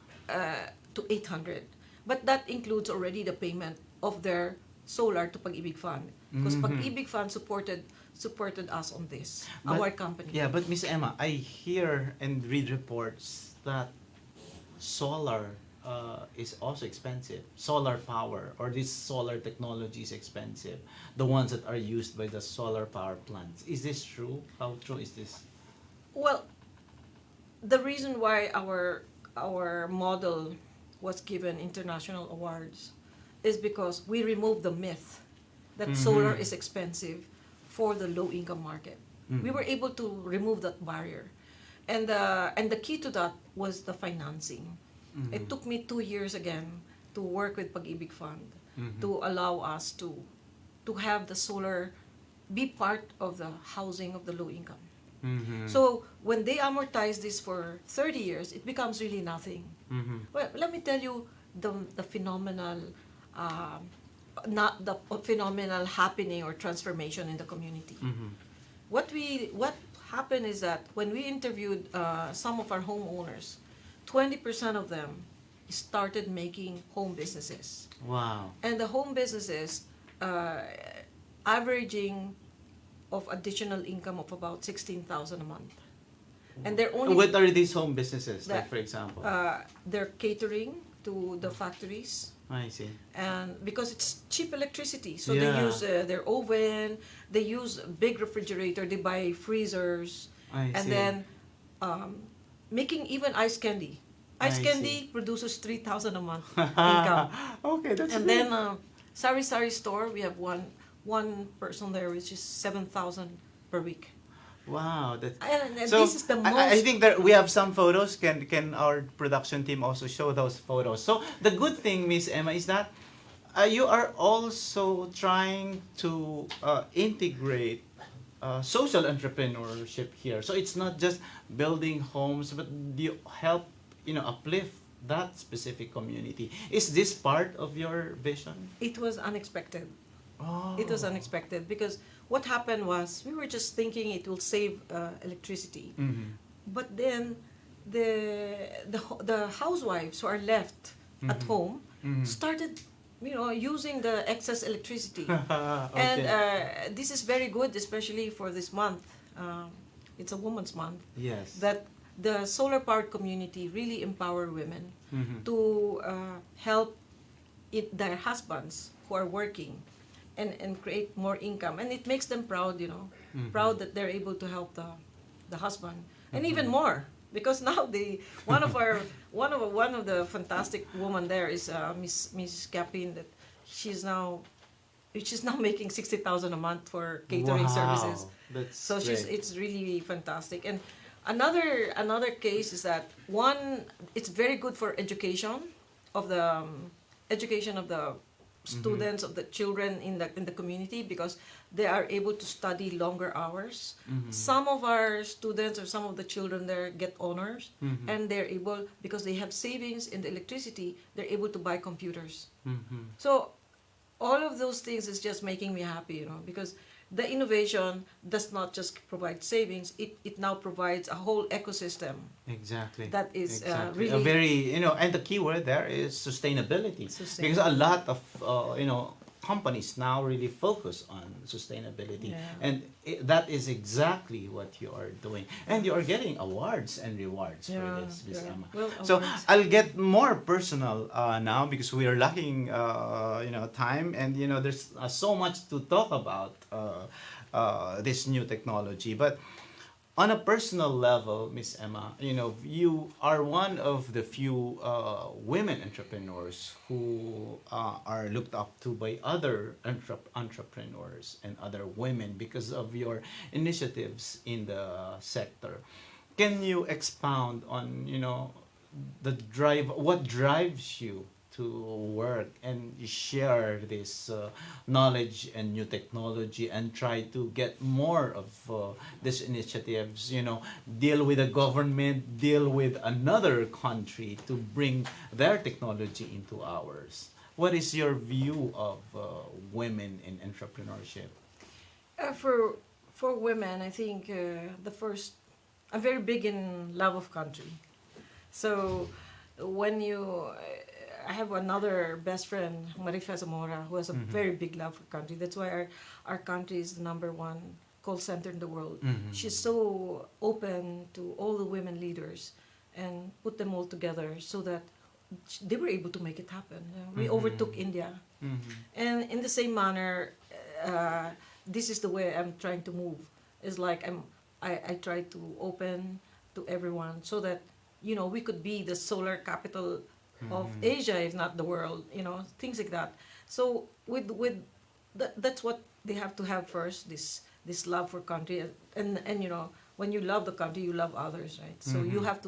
Speaker 4: 800. But that includes already the payment of their solar to Pag-ibig Fund because Pag-ibig Fund supported us on this, our company.
Speaker 2: Yeah, but Miss Emma, I hear and read reports that solar is also expensive. Solar power or this solar technology is expensive. The ones that are used by the solar power plants. Is this true? How true is this?
Speaker 4: Well, the reason why our model was given international awards is because we removed the myth that solar is expensive for the low income market. We were able to remove that barrier. And the key to that was the financing. It took me 2 years again to work with Pag-ibig Fund to allow us to have the solar be part of the housing of the low income. So when they amortize this for 30 years, it becomes really nothing. Well, let me tell you the phenomenal, not the phenomenal happening or transformation in the community. What happened is that when we interviewed some of our homeowners, 20% of them started making home businesses.
Speaker 2: Wow.
Speaker 4: And the home businesses averaging of additional income of about 16,000 a month. And they're only
Speaker 2: What are these home businesses, like
Speaker 4: That-
Speaker 2: for example?
Speaker 4: they're catering to the factories,
Speaker 2: I see.
Speaker 4: and because it's cheap electricity, so
Speaker 2: Yeah.
Speaker 4: they use their oven, they use big refrigerator, they buy freezers,
Speaker 2: I
Speaker 4: and
Speaker 2: see.
Speaker 4: then making even ice candy. Ice
Speaker 2: I
Speaker 4: candy produces 3,000 a month income.
Speaker 2: Okay, that's
Speaker 4: And
Speaker 2: great.
Speaker 4: then Sari Sari store, we have one person there, which is 7,000 per week.
Speaker 2: Wow, that.
Speaker 4: And
Speaker 2: So
Speaker 4: this is the
Speaker 2: I
Speaker 4: most.
Speaker 2: think that we have some photos. Can our production team also show those photos? So the good thing, Miss Emma, is that you are also trying to integrate social entrepreneurship here. So it's not just building homes, but you help uplift that specific community. Is this part of your vision?
Speaker 4: It was unexpected.
Speaker 2: Oh.
Speaker 4: It was unexpected because what happened was we were just thinking it will save electricity, but then the housewives who are left at home started using the excess electricity.
Speaker 2: Okay.
Speaker 4: And this is very good, especially for this month. It's a Women's Month.
Speaker 2: Yes.
Speaker 4: That the solar powered community really empower women to help their husbands who are working and create more income, and it makes them proud, proud that they're able to help the husband, and even more because now one of the fantastic woman there is Miss Capin, that she's now making 60,000 a month for catering services.
Speaker 2: That's
Speaker 4: So
Speaker 2: great.
Speaker 4: it's really fantastic. And another case is that it's very good for education of the students, of the children in the community, because they are able to study longer hours. Some of our students or some of the children there get honors, and they're able, because they have savings in the electricity, they're able to buy computers. So all of those things is just making me happy, because the innovation does not just provide savings, it now provides a whole ecosystem.
Speaker 2: Exactly.
Speaker 4: That is,
Speaker 2: exactly.
Speaker 4: really-
Speaker 2: a very and the key word there is sustainability. Because a
Speaker 4: Sustainability.
Speaker 2: lot of companies now really focus on sustainability,
Speaker 4: Yeah.
Speaker 2: and that is exactly what you are doing, and you are getting awards and rewards for
Speaker 4: Yeah,
Speaker 2: this, Miss
Speaker 4: yeah.
Speaker 2: Emma.
Speaker 4: Well,
Speaker 2: So
Speaker 4: awards.
Speaker 2: I'll get more personal now because we are lacking time, and there's so much to talk about this new technology, but on a personal level, Miss Emma, you are one of the few women entrepreneurs who are looked up to by other entrepreneurs and other women because of your initiatives in the sector. Can you expound on, what drives you to work and share this knowledge and new technology and try to get more of these initiatives, deal with the government, deal with another country to bring their technology into ours? What is your view of women in entrepreneurship?
Speaker 4: For women, I think I'm very big in love of country. So when I have another best friend, Marifa Zamora, who has a very big love for country. That's why our country is the number one call center in the world. She's so open to all the women leaders and put them all together so that they were able to make it happen. We overtook India. And in the same manner, uh, this is the way I'm trying to move. It's like I try to open to everyone so that we could be the solar capital of Asia, if not the world. Things like that. So that's what they have to have first. This love for country, and when you love the country, you love others, right? So you have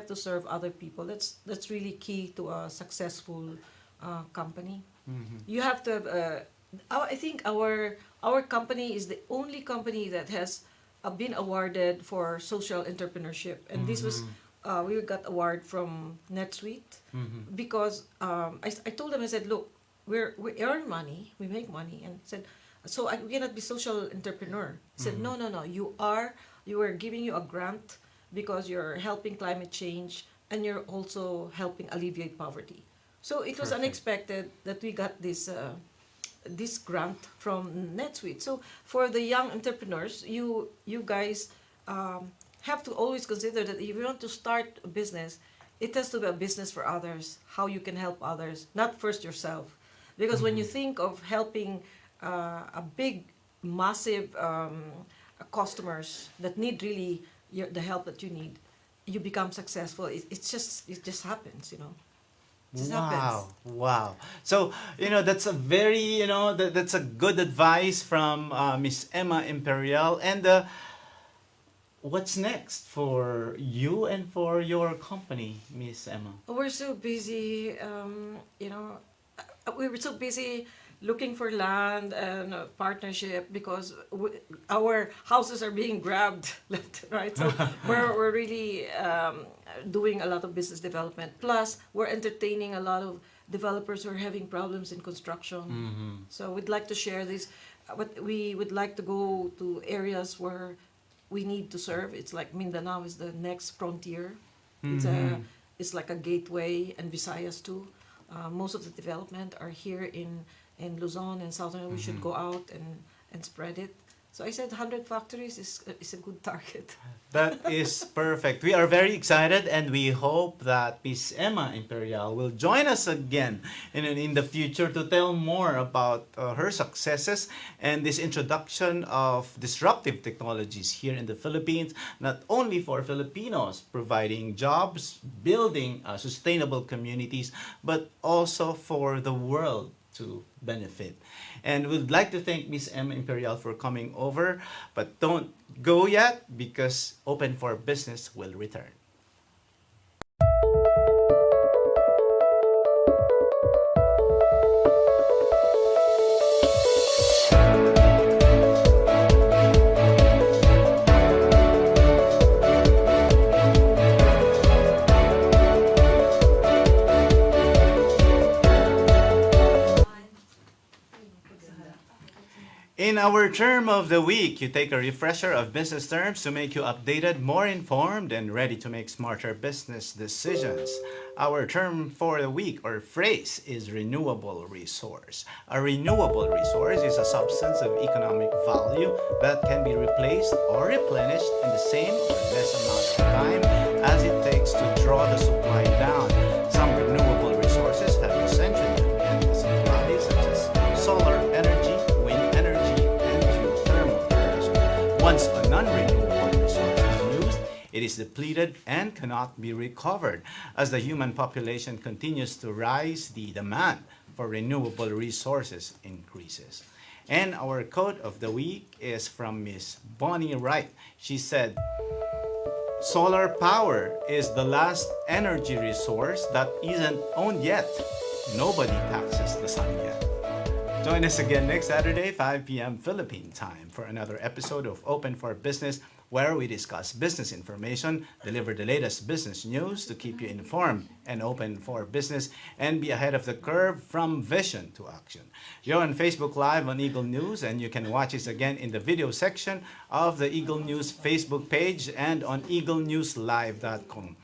Speaker 4: to serve other people. That's really key to a successful company. You have to have I think our company is the only company that has been awarded for social entrepreneurship, and this was we got award from NetSuite because I told them, I said, look, we earn money, we make money, and said, so we cannot be social entrepreneur. He said, no, you are giving you a grant because you're helping climate change and you're also helping alleviate poverty. So it was unexpected that we got this grant from NetSuite. So for the young entrepreneurs, you guys have to always consider that if you want to start a business, it has to be a business for others, how you can help others, not first yourself. Because when you think of helping a big, massive customers that need really the help that you need, you become successful. It just happens, It just happens.
Speaker 2: Wow. So, that's a very, that's a good advice from Miss Emma Imperial. And what's next for you and for your company, Miss Emma?
Speaker 4: We're so busy, we were so busy looking for land and partnership because our houses are being grabbed left and right. So we're really doing a lot of business development. Plus, we're entertaining a lot of developers who are having problems in construction. So we'd like to share this. But we would like to go to areas where we need to serve. It's like Mindanao is the next frontier. It's like a gateway, and Visayas too. Most of the development are here in Luzon and Southern. We should go out and spread it. So I said 100 factories is a good target.
Speaker 2: That is perfect. We are very excited, and we hope that Miss Emma Imperial will join us again in the future to tell more about her successes and this introduction of disruptive technologies here in the Philippines, not only for Filipinos, providing jobs, building sustainable communities, but also for the world to benefit. And we'd like to thank Miss Emma Imperial for coming over, but don't go yet because Open for Business will return. In our term of the week, you take a refresher of business terms to make you updated, more informed, and ready to make smarter business decisions. Our term for the week or phrase is renewable resource. A renewable resource is a substance of economic value that can be replaced or replenished in the same or less amount of time as it takes to draw the supply down. Some renewable resources have essential energy supplies such as solar energy, once a non-renewable resource is used, it is depleted and cannot be recovered. As the human population continues to rise, the demand for renewable resources increases. And our quote of the week is from Miss Bonnie Wright. She said, "Solar power is the last energy resource that isn't owned yet. Nobody taxes the sun yet." Join us again next Saturday, 5 p.m. Philippine time for another episode of Open for Business, where we discuss business information, deliver the latest business news to keep you informed and open for business, and be ahead of the curve from vision to action. You're on Facebook Live on Eagle News, and you can watch us again in the video section of the Eagle News Facebook page and on eaglenewslive.com.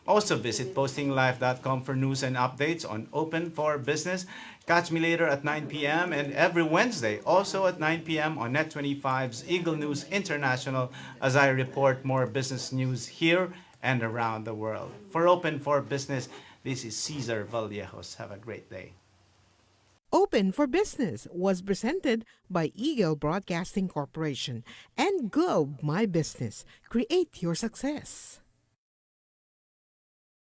Speaker 2: Also visit postinglife.com for news and updates on Open for Business. Catch me later at 9 p.m. and every Wednesday also at 9 p.m. on Net25's Eagle News International as I report more business news here and around the world. For Open for Business, this is Cesar Vallejos. Have a great day.
Speaker 1: Open for Business was presented by Eagle Broadcasting Corporation and Globe My Business. Create your success.